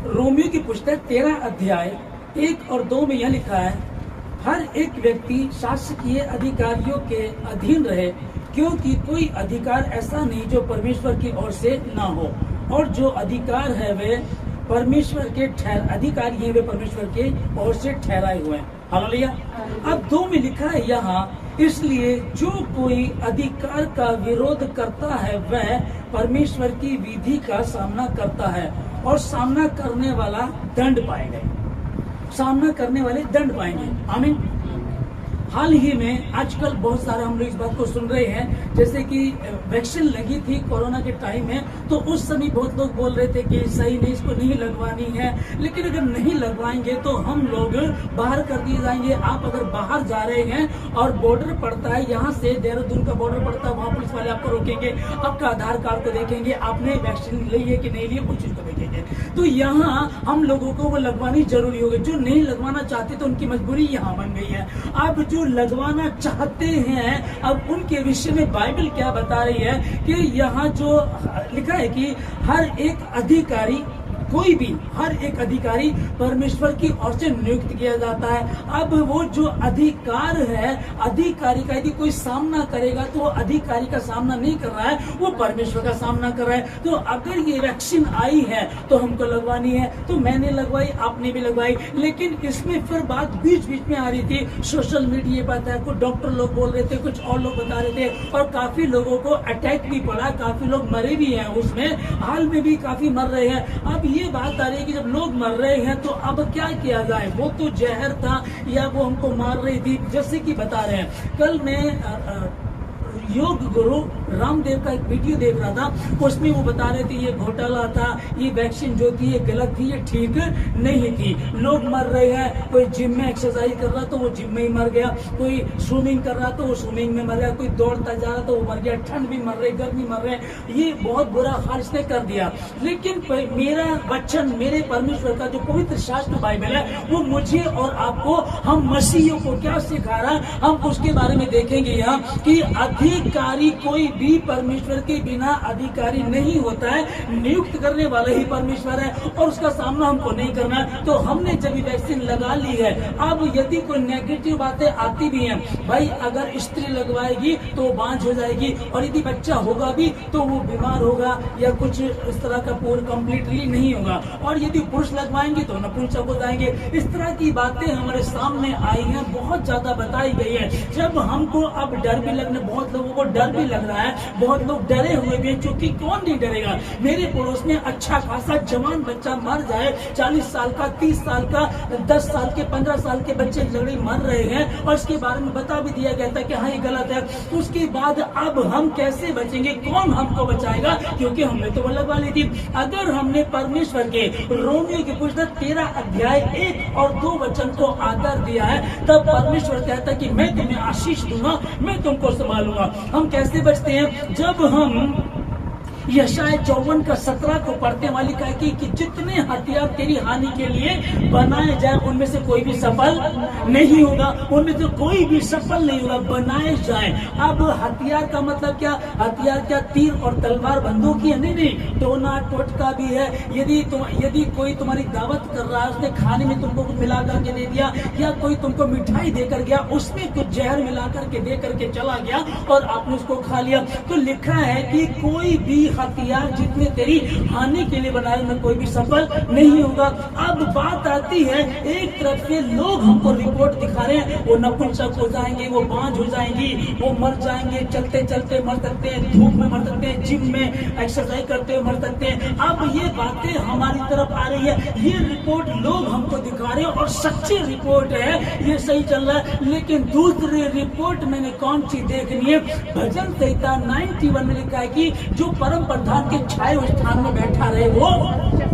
Romeo की पुस्तक 13 अध्याय 1 और 2 में यह लिखा है, हर एक व्यक्ति शासकीय अधिकारियों के अधीन रहे, क्योंकि कोई अधिकार ऐसा नहीं जो परमेश्वर की ओर से ना हो, और जो अधिकार है वे परमेश्वर के अधिकारी हैं, वे परमेश्वर के ओर से ठहराए हुए हैं। हालेलुया। अब 2 में लिखा है यहाँ, इसलिए जो कोई अधिकार का विरोध करता है वह परमेश्वर की विधि का सामना करता है और सामना करने वाला दंड पाएगा। सामना करने वाले दंड पाएंगे। आमीन। हाल ही में आजकल बहुत सारे हम लोग इस बात को सुन रहे हैं, जैसे कि वैक्सीन लगी थी कोरोना के टाइम में, तो उस समय बहुत लोग बोल रहे थे कि सही नहीं, इसको नहीं लगवानी है, लेकिन अगर नहीं लगवाएंगे तो हम लोग बाहर कर दिए जाएंगे। आप अगर बाहर जा रहे हैं और बॉर्डर पड़ता है, यहाँ से देहरादून का बॉर्डर पड़ता है, वहाँ पुलिस वाले आपको रोकेंगे, आपका आधार कार्ड को देखेंगे, आपने वैक्सीन ली है कि नहीं ली है, कुछ चीज को देखेंगे। तो यहाँ हम लोगों को वो लगवानी जरूरी होगी। जो नहीं लगवाना चाहते तो उनकी मजबूरी यहाँ बन गई है। अब जो लगवाना चाहते हैं, अब उनके विषय में बाइबल क्या बता रही है कि यहाँ जो लिखा है कि हर एक अधिकारी, कोई भी हर एक अधिकारी परमेश्वर की ओर से नियुक्त किया जाता है। अब वो जो अधिकार है, अधिकारी का यदि कोई सामना करेगा तो वो अधिकारी का सामना नहीं कर रहा है, वो परमेश्वर का सामना कर रहा है। तो अगर ये वैक्सीन आई है तो हमको लगवानी है, तो मैंने लगवाई, आपने भी लगवाई, लेकिन इसमें फिर बात बीच बीच में आ रही थी। सोशल मीडिया पर था, कुछ डॉक्टर लोग बोल रहे थे, कुछ और लोग बता रहे थे, और काफी लोगों को अटैक भी पड़ा, काफी लोग मरे भी हैं, उसमें हाल में भी काफी मर रहे हैं। अब ये बात आ रही है कि जब लोग मर रहे हैं तो अब क्या किया जाए। वो तो जहर था या वो हमको मार रही थी, जैसे कि बता रहे हैं। कल मैं योग गुरु रामदेव का एक वीडियो देख रहा था, उसमें वो बता रहे थे ये घोटाला था, ये वैक्सीन जो थी ये गलत थी, ये ठीक नहीं थी। लोग मर रहे हैं, कोई जिम में एक्सरसाइज कर रहा तो वो जिम में ही मर गया, कोई स्विमिंग कर रहा तो वो स्विमिंग में मर गया, कोई दौड़ता जा रहा तो वो मर गया, ठंड भी मर रही, गर्मी मर रहे। ये बहुत बुरा हाल इसने कर दिया। लेकिन मेरा वचन, मेरे परमेश्वर का जो पवित्र शास्त्र बाइबल है, वो मुझे और आपको, हम मसीहियों को क्या सिखा रहा है, हम उसके बारे में देखेंगे यहाँ कि अधिकारी कोई भी परमेश्वर के बिना अधिकारी नहीं होता है। नियुक्त करने वाला ही परमेश्वर है और उसका सामना हमको नहीं करना है। तो हमने जब वैक्सीन लगा ली है, अब यदि कोई नेगेटिव बातें आती भी हैं, भाई अगर स्त्री लगवाएगी तो वो बांझ हो जाएगी, और यदि बच्चा होगा भी तो वो बीमार होगा या कुछ इस तरह का पूर्ण कंप्लीटली नहीं होगा, और यदि पुरुष लगवाएंगे तो नपुंसक हो जाएंगे। इस तरह की बातें हमारे सामने आई हैं, बहुत ज्यादा बताई गई है। जब हमको अब डर भी लगने, बहुत लोगों को डर भी लग रहा है, बहुत लोग डरे हुए भी हैं, क्योंकि कौन नहीं डरेगा। मेरे पड़ोस में अच्छा खासा जवान बच्चा मर जाए, 40 साल का, 30 साल का, 10 साल के, 15 साल के बच्चे लड़े मर रहे हैं, और इसके बारे में बता भी दिया गया था कि हाँ ये गलत है। उसके बाद अब हम कैसे बचेंगे, कौन हमको बचाएगा, क्योंकि हमने तो वो लगवा ली थी। अगर हमने परमेश्वर के रोमियो की पुस्तक 13 अध्याय 1 और 2 वचन को आदर दिया है, तब परमेश्वर कहता है कि मैं तुम्हें आशीष दूंगा, मैं तुमको संभालूंगा। हम कैसे बचते हैं, जब हम यशाया 54 का 17 को पढ़ते, वाली कहा कि जितने हथियार तेरी हानि के लिए बनाए जाए उनमें से कोई भी सफल नहीं होगा, उनमें से कोई भी सफल नहीं होगा, बनाए जाए। अब हथियार का मतलब क्या, हथियार क्या तीर और तलवार बंदूक ही है? नहीं, टोना टोटका भी है। यदि कोई तुम्हारी दावत कर रहा है, उसने खाने में तुमको कुछ मिला करके दे दिया, या कोई तुमको मिठाई देकर गया, उसमें कुछ जहर मिला करके दे करके चला गया और आपने उसको खा लिया, तो लिखा है कि कोई भी हथियार जितने तेरी हानि के लिए बनाए उनमें कोई भी सफल नहीं होगा। अब बात आती है, एक तरफ से लोग हमको रिपोर्ट दिखा रहे हैं, वो नपुंसक हो जाएंगे, वो बांझ हो जाएंगी, वो मर जाएंगे, चलते चलते मर सकते हैं, धूप में मर सकते हैं, जिम में एक्सरसाइज करते हुए मर सकते हैं। अब ये बातें हमारी तरफ आ रही है, ये रिपोर्ट लोग हमको दिखा रहे हैं, और सच्ची रिपोर्ट है, ये सही चल रहा है। लेकिन दूसरी रिपोर्ट मैंने कौन सी देखनी है, भजन संहिता 91 में लिखा है कि जो परम प्रधान के छाए हुए स्थान में बैठा रहे वो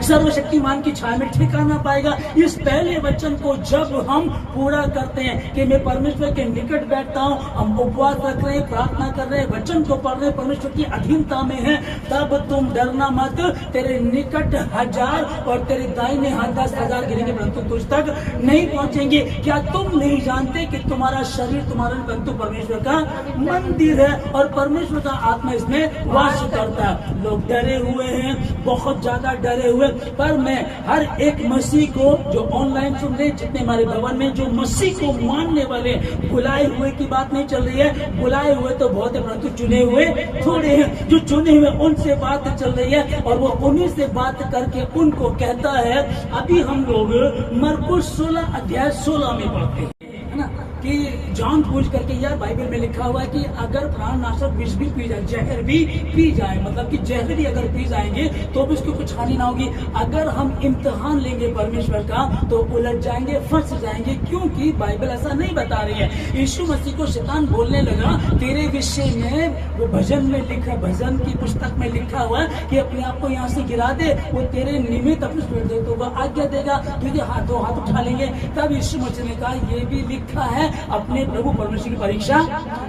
सर्वशक्तिमान की छाया में ठिकाना पाएगा। इस पहले वचन को जब हम पूरा करते हैं कि मैं परमेश्वर के निकट बैठता हूँ, हम उपवास रख रहे हैं, प्रार्थना कर रहे हैं, वचन को पढ़ रहे हैं, परमेश्वर की अधीनता में है, तब तुम डरना मत। तेरे निकट 1000 और तेरे दाहिने हाथ 10,000 गिरेंगे, परंतु तुझ तक नहीं पहुंचेंगे। क्या तुम नहीं जानते कि तुम्हारा शरीर तुम्हारा परंतु परमेश्वर का मंदिर है, और परमेश्वर का आत्मा इसमें वास करता है। लोग डरे हुए हैं, बहुत ज्यादा डरे हुए, पर मैं हर एक मसीह को जो ऑनलाइन सुन रहे, जितने हमारे भवन में जो मसीह को मानने वाले, बुलाए हुए की बात नहीं चल रही है, बुलाए हुए तो बहुत है परंतु चुने हुए थोड़े हैं। जो चुने हुए उनसे बात चल रही है और वो उन्हीं से बात करके उनको कहता है। अभी हम लोग मरकुस 16 अध्याय 16 में पढ़ते हैं, है ना, कि जान पूछ करके, यार बाइबल में लिखा हुआ है कि अगर प्राणनाशक विष भी पी जाए, जहर भी पी जाए, मतलब कि जहर भी अगर पी जाएंगे तो भी उसकी कुछ हानि ना होगी। अगर हम इम्तिहान लेंगे परमेश्वर का तो उलझ जाएंगे, फंस जाएंगे, क्योंकि बाइबल ऐसा नहीं बता रही है। यीशु मसीह को शैतान बोलने लगा, तेरे विषय में वो भजन में लिखा, भजन की पुस्तक में लिखा हुआ है कि अपने आप को यहाँ से गिरा दे, वो तेरे निमित्त अपने तो वह आज्ञा देगा, तुझे हाथों हाथ उठा लेंगे। तब यीशु मसीह ने कहा, ये भी लिखा है, अपने प्रभु परमेश्वर की परीक्षा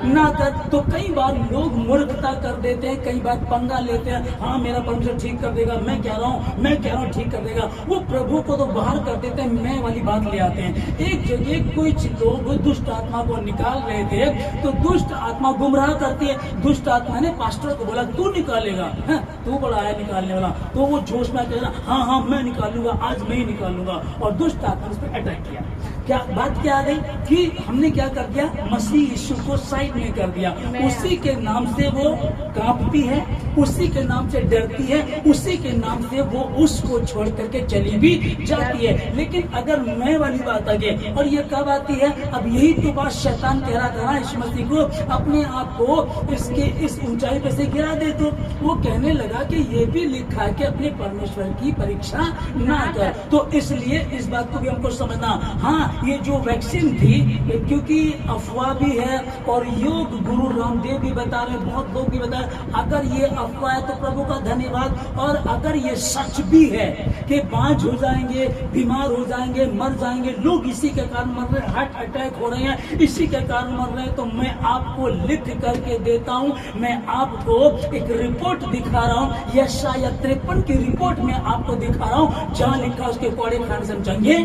ना कर। तो कई बार लोग मूर्खता कर देते हैं, कई बार पंगा लेते हैं, हाँ मेरा परमेश्वर ठीक कर देगा, मैं कह रहा हूँ ठीक कर देगा। वो प्रभु को तो बाहर कर देते हैं, मैं वाली बात ले आते हैं। एक जगह कुछ लोग दुष्ट आत्मा को निकाल रहे थे, तो दुष्ट आत्मा गुमराह करती है। दुष्ट आत्मा ने पास्टर को बोला, तू निकालेगा, है तू बड़ा है निकालने वाला। तो वो जोश में कह रहा, हाँ मैं निकालूंगा, आज मैं ही निकालूंगा। और दुष्ट आत्मा ने उस पर अटैक किया। क्या बात क्या आ गई कि हमने क्या कर दिया, मसीह यीशु को साइड में कर दिया। उसी के नाम से वो कांपती है, उसी के नाम से डरती है, उसी के नाम से वो उसको छोड़ करके चली भी जाती है। लेकिन अगर मैं वाली बात आ गई, और ये कब आती है, अब यही तो बात शैतान कह रहा था यीशु मसीह को, अपने आप को इसके इस ऊंचाई पे से गिरा दे। तो वो कहने लगा कि ये भी लिखा है कि अपने परमेश्वर की परीक्षा ना कर। तो इसलिए इस बात को भी हमको समझना, हाँ ये जो वैक्सीन थी, क्योंकि अफवाह भी है और योग गुरु रामदेव भी बता रहे, बहुत लोग भी बता रहे, अगर ये अफवाह है तो प्रभु का धन्यवाद, और अगर ये सच भी है कि बांझ हो जाएंगे, बीमार हो जाएंगे, मर जाएंगे, लोग इसी के कारण मर रहे हैं, हार्ट अटैक हो रहे हैं, इसी के कारण मर रहे हैं, तो मैं आपको लिख करके देता हूं, मैं आपको एक रिपोर्ट दिखा रहा हूं, यशायाह 53 की रिपोर्ट में आपको दिखा रहा हूं, जहां लिखा उसके कोड़े खान से चंगे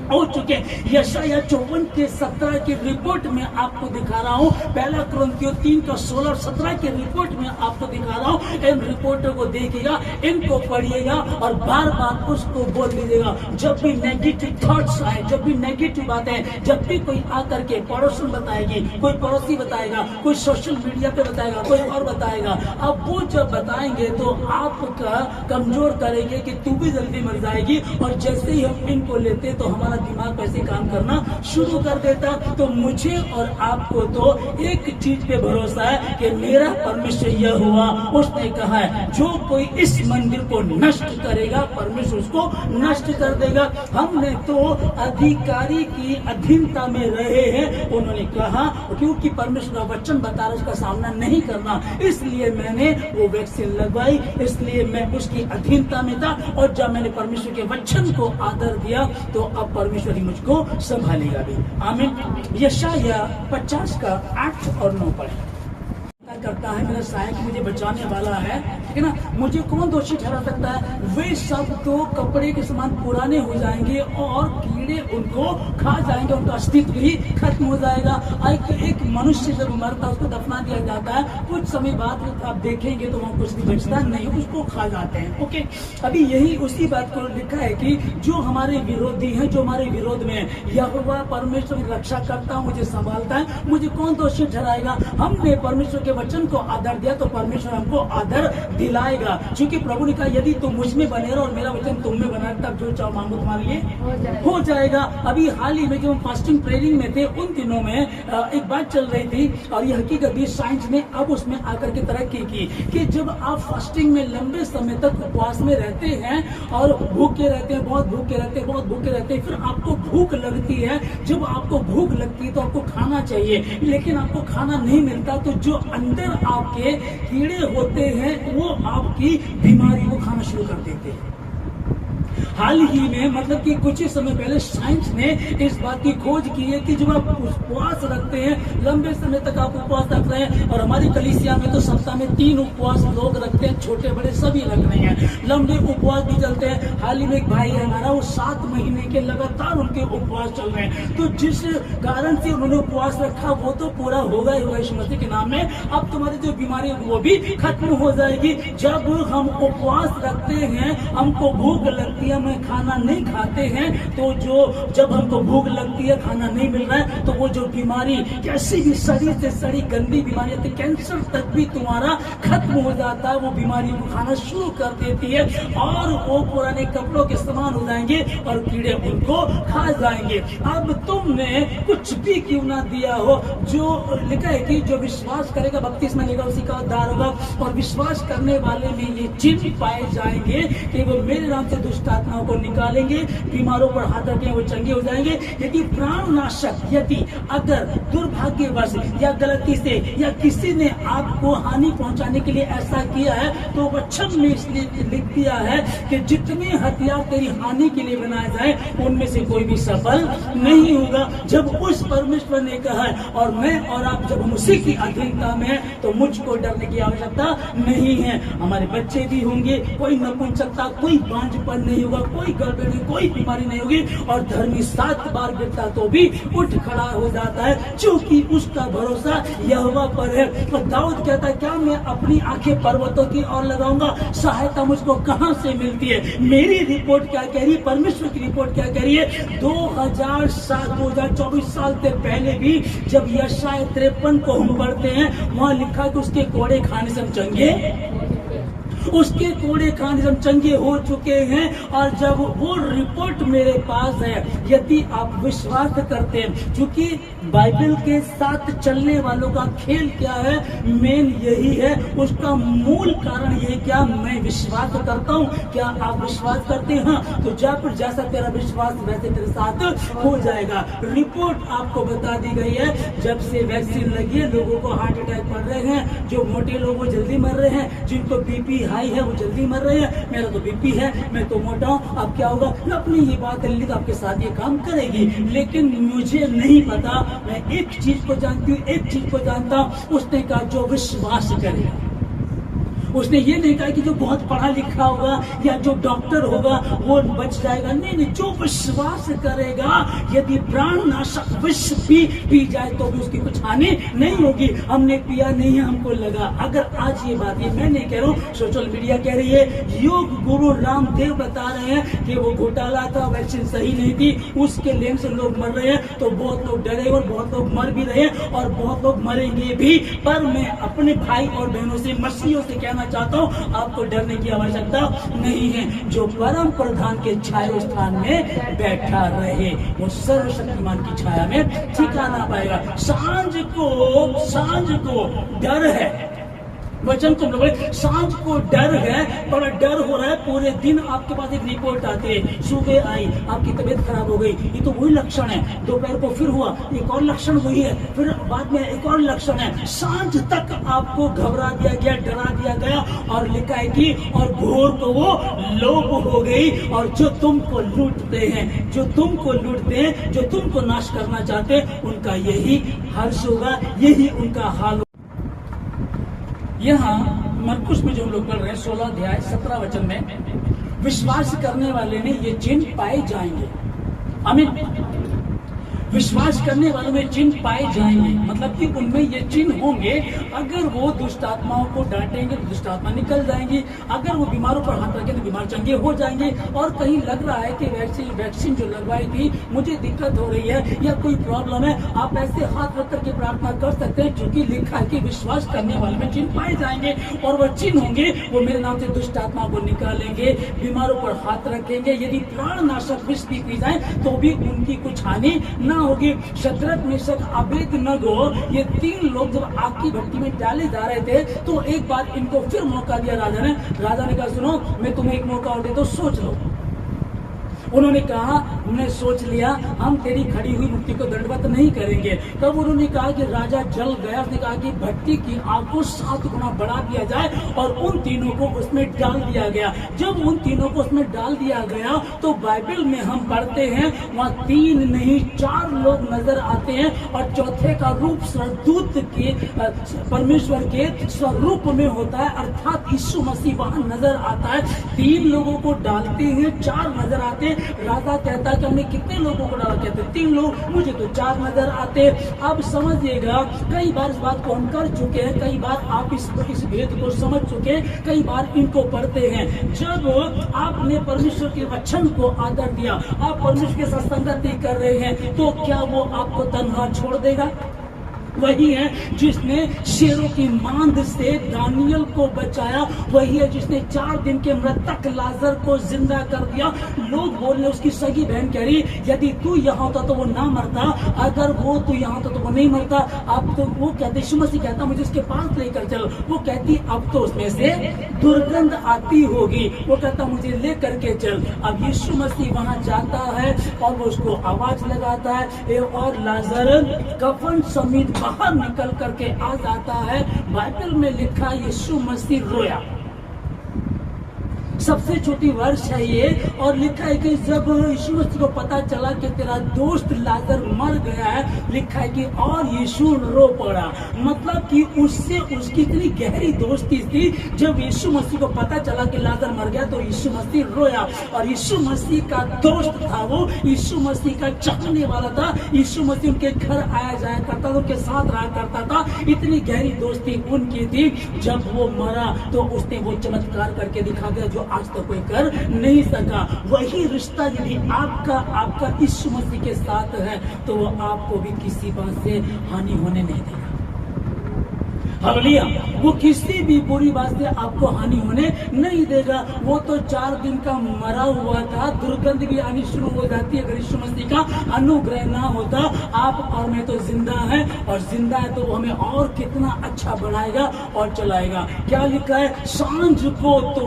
हो चुके। यशायाह 54 के 17 की रिपोर्ट में आपको दिखा रहा हूँ, पहला कुरिन्थियों 3 का 16 और 17 की रिपोर्ट में आपको दिखा रहा हूँ। इन रिपोर्टों को देखिएगा, इनको पढ़िएगा और बार बार उसको बोल दीजिएगा। जब भी नेगेटिव थॉट्स आए, जब भी नेगेटिव बातें, जब भी कोई आकर के पड़ोसन बताएगी, कोई पड़ोसी बताएगा, कोई सोशल मीडिया पे बताएगा, कोई और बताएगा, अब वो जब बताएंगे तो आपका कमजोर करेंगे कि तू भी जल्दी मर जाएगी। और जैसे ही हम इनको लेते तो हमारा दिमाग वैसे काम करना शुरू कर देता। तो मुझे और आपको तो एक चीज पे भरोसा है कि मेरा परमेश्वर यह हुआ, उसने कहा है जो कोई इस मंदिर को नष्ट करेगा परमेश्वर उसको नष्ट कर देगा। हमने तो अधिकारी की अधीनता में रहे हैं, उन्होंने कहा, क्योंकि परमेश्वर का वचन बता रहा उसका सामना नहीं करना, इसलिए मैंने वो वैक्सीन लगवाई, इसलिए मैं उसकी अधीनता में था। और जब मैंने परमेश्वर के वचन को आदर दिया तो अब परमेश्वर ही मुझको संभालेगा भी। आमीन। यशायाह 50 का 8 और 9 पढ़े। करता है मेरा सहायक मुझे बचाने वाला है, ठीक है ना, मुझे कौन दोषी ठहरा सकता है। वे सब तो कपड़े के समान पुराने हो जाएंगे और कीड़े उनको खा जाएंगे, उनका अस्तित्व ही खत्म हो जाएगा। एक मनुष्य जब मरता है उसको दफना दिया जाता है, कुछ समय बाद आप देखेंगे तो वहाँ कुछ भी बचता नहीं, उसको खा जाते हैं। ओके, अभी यही उसी बात को लिखा है कि जो हमारे विरोधी हैं, जो हमारे विरोध में, यहोवा परमेश्वर रक्षा करता है, मुझे संभालता है, मुझे कौन दोषी ठहराएगा। हमने परमेश्वर के वचन को आदर दिया तो परमेश्वर हमको आदर दिलाएगा, क्योंकि प्रभु ने कहा यदि तुम मुझ में बने रहो और मेरा वचन तुम में बना, तब जो चाहो मांगो तुम्हारे लिए हो जाएगा। अभी हाल ही में जो हम फास्टिंग प्रेयरिंग में थे, उन दिनों में एक बात चल रही थी और यह हकीकत भी साइंस ने अब उसमें आकर के तरक्की की कि जब आप फास्टिंग में लंबे समय तक उपवास में रहते हैं और भूखे रहते हैं, बहुत भूखे रहते हैं, बहुत भूखे रहते हैं, फिर आपको भूख लगती है। जब आपको भूख लगती है तो आपको खाना चाहिए, लेकिन आपको खाना नहीं मिलता, तो जो अंदर आपके कीड़े होते हैं वो आपकी बीमारी को खाना शुरू कर देते हैं। हाल ही में मतलब कि कुछ ही समय पहले साइंस ने इस बात की खोज की है कि जब आप उपवास रखते हैं, लंबे समय तक आप उपवास रख रहे हैं, और हमारी कलीसिया में तो सप्ताह में 3 उपवास लोग रखते हैं, छोटे बड़े सभी रख रहे हैं, लंबे उपवास भी चलते हैं। हाल ही में एक भाई है हमारा, वो 7 महीने के लगातार उनके उपवास चल रहे हैं। तो जिस कारण से उन्होंने उपवास रखा वो तो पूरा होगा ही होगा यीशु मसीह के नाम में। अब तुम्हारी जो बीमारी है वो भी खत्म हो जाएगी। जब हम उपवास रखते हैं, हमको भूख लगती है, हम खाना नहीं खाते हैं, तो जब हमको भूख लगती है, खाना नहीं मिल रहा है, तो वो जो बीमारी कैसी भी शरीर से सड़ी गंदी बीमारी आती है, कैंसर तक भी तुम्हारा खत्म हो जाता है। वो बीमारी को खाना शुरू कर देती है और वो पुराने कपड़ों के समान हो जाएंगे और कीड़े उनको खा जाएंगे। अब तुमने कुछ भी क्यों ना दिया हो, जो लिखा है कि जो विश्वास करेगा बपतिस्मा लेगा उसी का उद्धार होगा, और विश्वास करने वाले में ये चिन्ह पाए जाएंगे कि वो मेरे नाम से दुष्ट आत्माओं को निकालेंगे, बीमारों पर हाथ रखेंगे वो चंगे हो जाएंगे। यदि प्राणनाशक, यदि अगर दुर्भाग्यवश या गलती से या किसी ने आपको हानि पहुंचाने के लिए ऐसा किया है, तो वचन में इसलिए लिख दिया है कि जितने हथियार तेरी हानि के लिए बनाए जाए उनमें से कोई भी सफल नहीं होगा। जब उस परमेश्वर ने कहा है और मैं और आप जब हम उसी की अधीनता में हैं, तो मुझको डरने की आवश्यकता नहीं है। हमारे बच्चे भी होंगे, कोई नपुंसकता, कोई बांझपन नहीं होगा, कोई गड़बड़ी, कोई बीमारी नहीं होगी, और धर्मी 7 बार गिरता तो भी उठ खड़ा हो जाता है, क्योंकि उसका भरोसा यहोवा पर है। और दाऊद कहता है, क्या मैं अपनी आंखें पर्वतों की ओर लगाऊंगा, सहायता मुझको कहां से मिलती है। मेरी रिपोर्ट क्या कह रही है, परमेश्वर की रिपोर्ट क्या कह रही है। 2024 साल से पहले भी जब यशायाह 53 को हम पढ़ते हैं, वहां लिखा कि उसके कोड़े खाने से हम चंगे, उसके कोड़े खाने हम चंगे हो चुके हैं। और जब वो रिपोर्ट मेरे पास है, यदि आप विश्वास करते हैं, क्योंकि बाइबल के साथ चलने वालों का खेल क्या है, मेन यही है, उसका मूल कारण ये क्या, मैं विश्वास करता हूँ। क्या आप विश्वास करते हैं? तो जैसा तेरा विश्वास वैसे तेरे साथ हो जाएगा। रिपोर्ट आपको बता दी गई है, जब से वैक्सीन लगी है लोगों को हार्ट अटैक पड़ रहे हैं, जो मोटे लोग वो जल्दी मर रहे हैं, जिनको बीपी हाई है वो जल्दी मर रहे हैं। मेरा तो बीपी है, मैं तो मोटा हूँ, अब क्या होगा। मैं अपनी ये बात तो आपके साथ ये काम करेगी, लेकिन मुझे नहीं पता। मैं एक चीज को जानती हूँ, एक चीज को जानता हूँ, उसने कहा जो विश्वास करेगा। उसने ये नहीं कहा कि जो बहुत पढ़ा लिखा होगा या जो डॉक्टर होगा वो बच जाएगा, नहीं नहीं, जो विश्वास करेगा, यदि प्राणनाशक विष भी पी जाए तो भी उसकी कुछ हानि नहीं होगी। हमने पिया नहीं है, हमको लगा। अगर आज ये बात, ये मैं नहीं कह रहा हूँ, सोशल मीडिया कह रही है, योग गुरु रामदेव बता रहे हैं कि वो घोटाला था, वैक्सीन सही नहीं थी, उसके लेन से लोग मर रहे हैं, तो बहुत लोग डरे और बहुत लोग मर भी रहे हैं और बहुत लोग मरेंगे भी। पर मैं अपने भाई और बहनों से, मसीहियों से कहना चाहता हूँ, आपको डरने की आवश्यकता नहीं है। जो परम प्रधान के छाया स्थान में बैठा रहे, वो सर्वशक्तिमान की छाया में ठिकाना पाएगा। सांझ को डर है, वचन को बोले, सांझ को डर है, बड़ा डर हो रहा है। पूरे दिन आपके पास एक रिपोर्ट आती है, सुबह आई आपकी तबीयत खराब हो गई, ये तो वही लक्षण है। दोपहर को फिर हुआ, एक और लक्षण वही है, फिर बाद में एक और लक्षण है। सांझ तक आपको घबरा दिया गया, डरा दिया गया, और लिखा है कि और भोर को वो लोप हो गई। और जो तुमको लूटते हैं, जो तुमको लूटते हैं, जो तुमको नाश करना चाहते हैं, उनका यही हर्ष होगा, यही उनका हाल। यहाँ मरकुस में जो हम लोग पढ़ रहे हैं 16 अध्याय 17 वचन में, विश्वास करने वाले में ये चिन्ह पाए जाएंगे। आमीन। विश्वास करने वालों में चिन्ह पाए जाएंगे, मतलब कि उनमें ये चिन्ह होंगे। अगर वो दुष्ट आत्माओं को डांटेंगे तो दुष्ट आत्मा निकल जाएंगी, अगर वो बीमारों पर हाथ रखेंगे तो बीमार चंगे हो जाएंगे। और कहीं लग रहा है कि वैक्सीन जो लगवाई थी, मुझे दिक्कत हो रही है या कोई प्रॉब्लम है, आप ऐसे हाथ रख करके प्रार्थना कर सकते हैं, क्योंकि लिखा है कि विश्वास करने वालों में चिन्ह पाए जाएंगे। और वह चिन्ह होंगे, वो मेरे नाम से दुष्ट आत्मा को निकालेंगे, बीमारों पर हाथ रखेंगे, यदि प्राणनाशक विष भी पी जाए तो भी उनकी कुछ हानि न होगी। शद्रक, मेशक, अबेदनगो, ये 3 लोग जब आग की भट्टी में डाले जा रहे थे, तो एक बार इनको फिर मौका दिया राजा ने। राजा ने कहा, सुनो, मैं तुम्हें एक मौका और देता हूं, सोच लो। उन्होंने कहा, हमने सोच लिया हम तेरी खड़ी हुई मूर्ति को दंडवत नहीं करेंगे। तब उन्होंने कहा कि राजा जल गया। उसने कहा कि भट्टी की आग को 7 गुना बढ़ा दिया जाए और उन तीनों को उसमें डाल दिया गया। जब उन तीनों को उसमें डाल दिया गया तो बाइबल में हम पढ़ते हैं वहाँ 3 नहीं 4 लोग नजर आते हैं और चौथे का रूप स्वर्गदूत के परमेश्वर के स्वरूप में होता है, अर्थात यीशु मसीह वहां नजर आता है। 3 लोगों को डालते हैं, 4 नजर आते हैं। राजा कहता है कि हमने कितने लोगों को डाला? कहते 3 लोग, मुझे तो 4 नजर आते। अब समझिएगा, कई बार इस बात को हम कर चुके हैं, कई बार आप इस भेद को समझ चुके हैं, कई बार इनको पढ़ते हैं। जब आपने परमेश्वर के वचन को आदर दिया, आप परमेश्वर के साथ संगति कर रहे हैं, तो क्या वो आपको तन्हा छोड़ देगा? वही है जिसने शेरों की मांद से दानियल को बचाया, वही है जिसने 4 दिन के मृतक लाजर को जिंदा कर दिया। लोग बोल रहे, उसकी सगी बहन कह रही, यदि तू यहाँ होता तो वो ना मरता, अगर वो तू यहाँ होता तो वो नहीं मरता। अब तो वो कहते, यीशु मसीह कहता मुझे उसके पास लेकर चलो। वो कहती अब तो उसमें से दुर्गंध आती होगी। वो कहता मुझे लेकर के चल। अब यीशु मसीह वहां जाता है और वो उसको आवाज लगाता है और लाजर कफन समेत बाहर निकल करके आ जाता है। बाइबल में लिखा यीशु मसीह रोया। सबसे छोटी वर्ष है ये, और लिखा है कि जब यीशु मसीह को पता चला कि तेरा दोस्त लाजर मर गया है, लिखा है कि और यीशु रो पड़ा। मतलब कि उससे उसकी इतनी गहरी दोस्ती थी। जब यीशु मसीह को पता चला कि लाजर मर गया तो यीशु मसीह रोया। और यीशु मसीह का दोस्त था वो, यीशु मसीह का चाहने वाला था। यीशु मसीह उनके घर आया जाया करता था, उनके साथ रहा करता था। इतनी गहरी दोस्ती उनकी थी। जब वो मरा तो उसने वो चमत्कार करके दिखा दिया जो आज तक कोई कर नहीं सका। वही रिश्ता यदि आपका यीशु मसीह के साथ है तो वो आपको भी किसी बात से हानि होने नहीं देगा। हालेलुया। वो किसी भी बुरी बात से आपको हानि होने नहीं देगा। वो तो 4 दिन का मरा हुआ था, दुर्गंध भी आनी शुरू हो जाती है अगर यीशु मसीह का अनुग्रह ना होता। आप और मैं तो जिंदा है, और जिंदा है तो वो हमें और कितना अच्छा बनाएगा और चलाएगा। क्या लिखा है? सांझ को तो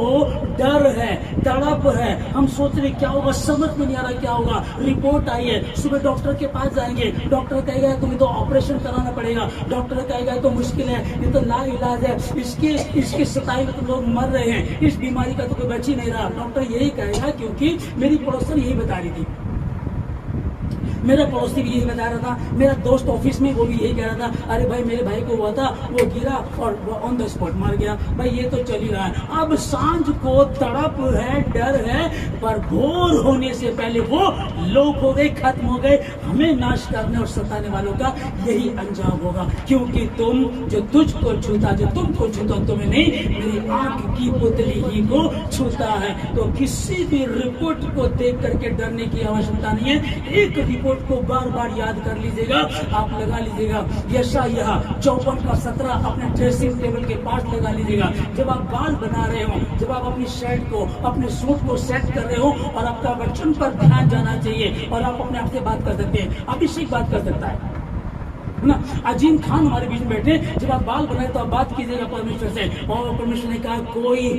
डर है, तड़प है। हम सोच रहे क्या होगा, समझ में नहीं आ रहा क्या होगा। रिपोर्ट आई है, सुबह डॉक्टर के पास जाएंगे, डॉक्टर कहेगा तुम्हें तो ऑपरेशन कराना पड़ेगा, डॉक्टर कहेगा तो मुश्किल है, ये तो ला इलाज है, इसके 27 तो लोग मर रहे हैं, इस बीमारी का तो कोई बच ही नहीं रहा। डॉक्टर यही कहेगा, क्योंकि मेरी पड़ोसन यही बता रही थी, मेरा पड़ोसी भी यही बता रहा था, मेरा दोस्त ऑफिस में वो भी यही कह रहा था, अरे भाई मेरे भाई को हुआ था, वो गिरा और ऑन द स्पॉट मर गया। भाई ये तो चल ही रहा है। अब सांझ को तड़प है, डर है, पर भोर होने से पहले वो लोग हो गए, खत्म हो गए। हमें नाश करने और सताने वालों का यही अंजाम होगा, क्योंकि तुम जो तुझको छूता, जो तुमको छूता तुम्हें नहीं, मेरी आंख की पुतली ही को छूता है। तो किसी भी रिपोर्ट को देख करके डरने की आवश्यकता नहीं है। एक रिपोर्ट को बार बार याद कर लीजिएगा, आप लगा लीजिएगा। यशायाह 54:17 अपने ड्रेसिंग टेबल के पास लगा लीजिएगा। जब आप बाल बना रहे हो, जब आप अपनी शर्ट को, अपने सूट को सेट कर रहे हो और आपका वचन पर ध्यान जाना चाहिए, और आप अपने आप से बात कर सकते हैं। अभिषेक बात कर सकता है ना। अजीम खान हमारे बीच में बैठे, जब आप बाल बनाए तो आप बात कीजिएगा परमेश्वर से। और परमेश्वर ने कहा कोई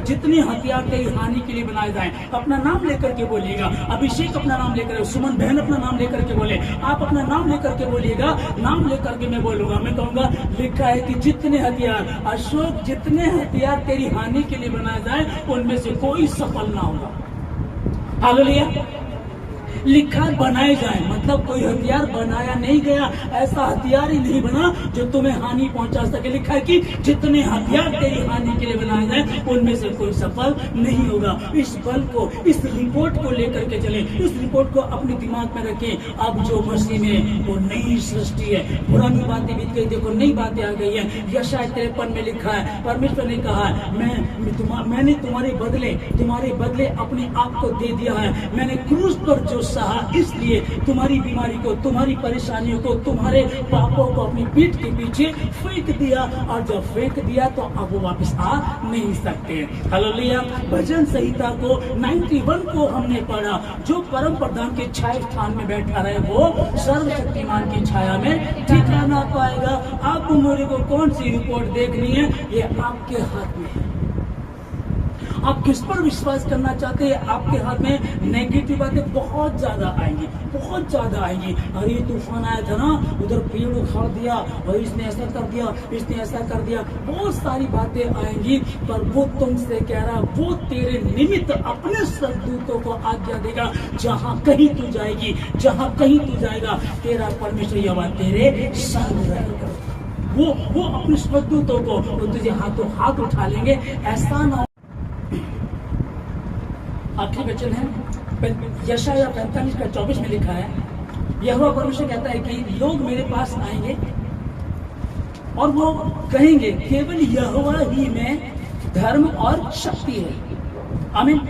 जितने हथियार तेरी हानि के लिए बनाए जाएं, अपना नाम लेकर के बोलिएगा। अभिषेक अपना नाम लेकर, सुमन बहन अपना नाम लेकर के बोले, आप अपना नाम लेकर के बोलिएगा। नाम लेकर के मैं बोलूंगा, मैं कहूंगा लिखा है कि जितने हथियार, अशोक जितने हथियार तेरी हानि के लिए बनाए जाए उनमें से कोई सफल ना होगा। हालेलुया। लिखा बनाए जाए, मतलब कोई हथियार बनाया नहीं गया, ऐसा हथियार ही नहीं बना जो तुम्हें हानि पहुंचा सके। लिखा है कि जितने हथियार तेरी हानि के लिए बनाए जाए उनमें से कोई सफल नहीं होगा। इस बल को, इस रिपोर्ट को लेकर के चले, इस रिपोर्ट को अपने दिमाग में रखें। अब जो मसीह में वो नई सृष्टि है, पुरानी बातें बीत गई, देखो नई बातें आ गई है। यशायाह 53 में लिखा है, परमेश्वर ने कहा है मैंने तुम्हारे बदले अपने आप को दे दिया है। मैंने क्रूस पर जो सहा, इसलिए तुम्हारी बीमारी को, तुम्हारी परेशानियों को, तुम्हारे पापों को अपनी पीठ के पीछे फेंक दिया, और जब फेंक दिया तो अब वो वापस आ नहीं सकते। हालेलुया। भजन संहिता को 91 को हमने पढ़ा, जो परम प्रधान के छाया स्थान में बैठा रहे वो सर्वशक्तिमान की छाया में ठिकाना पाएगा। आपको मेरे को कौन सी रिपोर्ट देखनी है, ये आपके हाथ में है। आप किस पर विश्वास करना चाहते हैं? आपके हाथ में नेगेटिव बातें बहुत ज्यादा आएंगी, बहुत ज्यादा आएंगी। अरे तूफान आया था ना, उधर पेड़ उखाड़ दिया, और इसने ऐसा कर दिया, इसने ऐसा कर दिया, बहुत सारी बातें आएंगी। पर वो तुमसे कह रहा, वो तेरे निमित्त अपने स्वर्गदूतों को आज्ञा देगा। जहां कहीं तू जाएगी, जहां कहीं तू जाएगा, तेरा परमेश्वर यहोवा तेरे संग रहेगा। वो अपने स्वर्गदूतों को वो तुझे हाथ उठा लेंगे। ऐसा ना, आखिरी वचन है यशायाह 45:24 में लिखा है, यहोवा परमेश्वर कहता है कि लोग मेरे पास आएंगे और वो कहेंगे केवल यहोवा ही में धर्म और शक्ति है। आमीन।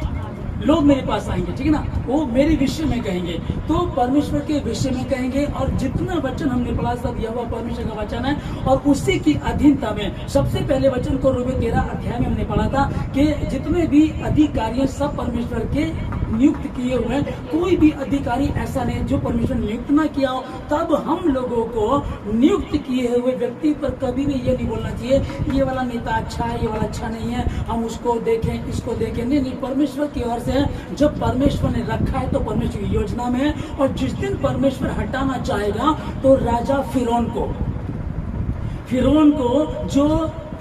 लोग मेरे पास आएंगे, ठीक है ना, वो मेरे विषय में कहेंगे, तो परमेश्वर के विषय में कहेंगे। और जितना वचन हमने पढ़ा सब यहोवा परमेश्वर का वचन है, और उसी की अधीनता में सबसे पहले वचन को रोमे 13 अध्याय में हमने पढ़ा था कि जितने भी अधिकारी सब परमेश्वर के नियुक्त किए हुए हैं। कोई भी अधिकारी ऐसा नहीं जो परमेश्वर नियुक्त ना किया हो। तब हम लोगों को नियुक्त किए हुए व्यक्ति पर कभी भी ये नहीं बोलना चाहिए ये वाला नेता अच्छा है, ये वाला अच्छा नहीं है, हम उसको देखें, इसको देखें। नहीं, परमेश्वर की ओर से है। जब परमेश्वर ने रखा है तो परमेश्वर की योजना में है। और जिस दिन परमेश्वर हटाना चाहेगा तो राजा फिरौन को जो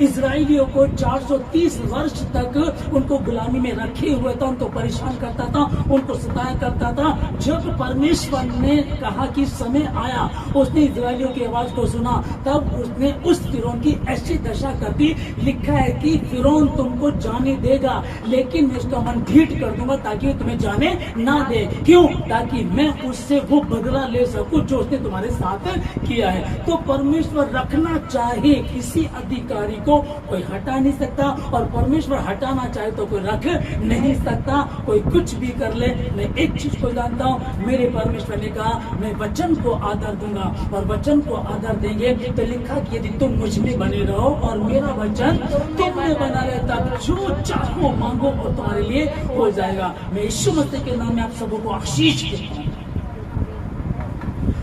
इजराइलियों को 430 वर्ष तक उनको गुलामी में रखे हुए था, उनको परेशान करता था, उनको सताया करता था। जब परमेश्वर ने कहा कि समय आया, उसने इजराइलियों की आवाज को सुना, तब उसने उस फिरौन की ऐसी दशा कर दी। लिखा है कि फिरौन तुमको जाने देगा, लेकिन मैं उसका मन ढीठ कर दूंगा ताकि तुम्हें जाने ना दे। क्यों? ताकि मैं उससे वो बदला ले सकूं जो उसने तुम्हारे साथ किया है। तो परमेश्वर रखना चाहे किसी अधिकारी को कोई हटा नहीं सकता, और परमेश्वर हटाना चाहे तो कोई रख नहीं सकता। कोई कुछ भी कर ले। मैं एक चीज को जानता हूं, मेरे परमेश्वर ने कहा मैं वचन को आदर दूंगा, और वचन को आदर देंगे तो लिखा कि यदि तुम मुझ में बने रहो और मेरा वचन तुम में बना रहे, तब जो चाहो मांगो और तुम्हारे लिए हो जाएगा। मैं यीशु मसीह के नाम में आप सबों को आशीष देता हूं।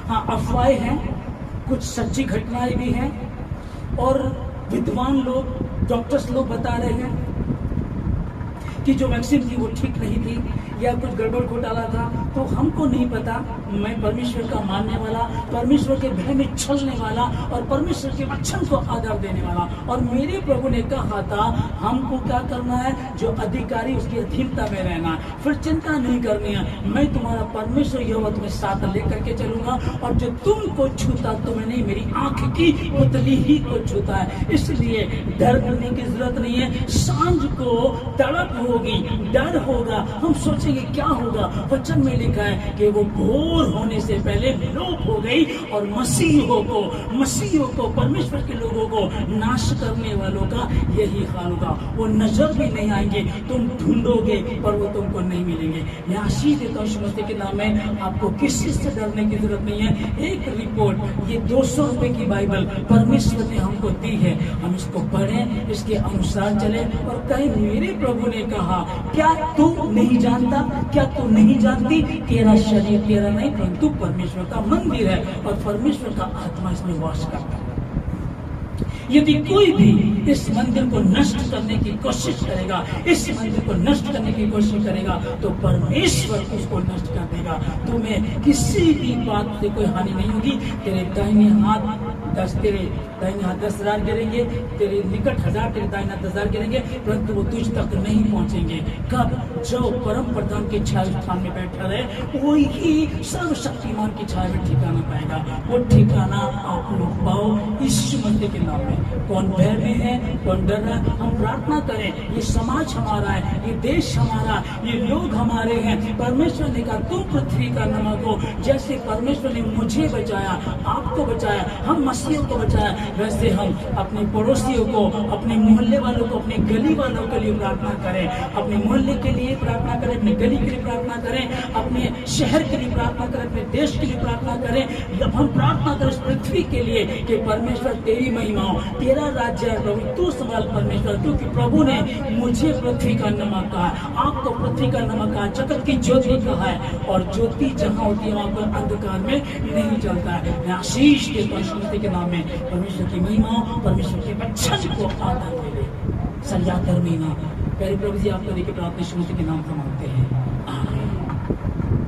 हाँ, अफवाहें हैं, कुछ सच्ची घटनाएं भी हैं, और विद्वान लोग, डॉक्टर्स लोग बता रहे हैं कि जो वैक्सीन थी वो ठीक नहीं थी या कुछ गड़बड़ घोटाला था। तो हमको नहीं पता। मैं परमेश्वर का मानने वाला, परमेश्वर के भय में चलने वाला, और परमेश्वर के वचन को आदर देने वाला। और मेरे प्रभु ने कहा था हमको क्या करना है, जो अधिकारी उसकी अधीनता में रहना है, फिर चिंता नहीं करनी है। मैं तुम्हारा परमेश्वर यहोवा तुम्हें साथ लेकर के चलूंगा, और जो तुमको छूता तुम्हें नहीं, मेरी आंख की पुतली ही को छूता है। इसलिए डर करने की जरूरत नहीं है। सांझ को तड़प होगी, डर होगा, हम सोचेंगे क्या होगा। वचन में लिखा है कि वो भोर होने से पहले लोप हो गई, और मसीहों को परमेश्वर के लोगों को नाश करने वालों का यही हाल होगा। वो नजर भी नहीं आएंगे, तुम ढूंढोगे पर वो तुमको नहीं मिलेंगे। मैं आशीष देता हूं मसीह के नाम में, आपको किसी से डरने की जरूरत नहीं है। एक रिपोर्ट, ये 200 रुपए की बाइबल परमेश्वर ने हमको दी है, हम इसको पढ़ें, इसके अनुसार चले और कहें मेरे प्रभु ने कहा, क्या तू नहीं जानता, क्या तू नहीं जानती, तेरा शरीर तेरा नहीं परंतु परमेश्वर का मंदिर है, और परमेश्वर का आत्मा इसमें वास करता है। यदि कोई भी इस मंदिर को नष्ट करने की कोशिश करेगा, इस मंदिर को नष्ट करने की कोशिश करेगा, तो परमेश्वर उसको नष्ट कर देगा। तुम्हें किसी भी बात से कोई हानि नहीं होगी। तेरे दाहिने हाथ 10,000 गिरेंगे, तेरे निकट 1000, तेरे दाहिने हाथ 10,000 गिरेंगे, परंतु वो तुझ तक नहीं पहुंचेंगे। कब? जो परम प्रधान के छाया स्थान में बैठा रहे, वही सर्वशक्तिमान की छाया में ठिकाना पाएगा। वो ठिकाना आप लोग पाओ यीशु मसीह के नाम में। कौन भय में है, कौन डर रहा है, हम प्रार्थना करें। ये समाज हमारा है, ये देश हमारा, ये लोग हमारे हैं। परमेश्वर ने कहा तुम पृथ्वी का नमक हो। जैसे परमेश्वर ने मुझे बचाया, आपको बचाया, हम मसीहों को बचाया, वैसे हम अपने पड़ोसियों को, अपने मोहल्ले वालों को, अपने गली वालों के लिए प्रार्थना करें। अपने मोहल्ले के लिए प्रार्थना करें, अपने गली के लिए प्रार्थना करें, अपने शहर के लिए प्रार्थना करें, अपने देश के लिए प्रार्थना करें। जब हम प्रार्थना करें पृथ्वी के लिए कि परमेश्वर तेरी महिमा हो, तेरा राज्य है प्रभु, तू संभाल परमेश्वर, क्योंकि प्रभु ने मुझे पृथ्वी का नमक कहा, आपको पृथ्वी का नमक कहा, जगत की ज्योति कहा है, और ज्योति जहाँ होती है वहां पर अंधकार में नहीं चलता है। मैं आशीष देता हूं के नाम में, परमेश्वर की महिमा, परमेश्वर के वचन को आदर मिले। सजा धर्मी ना। प्यारे प्रभु जी, आपका देखिए प्रार्थना यीशु मसीह के नाम से मांगते हैं, आमीन।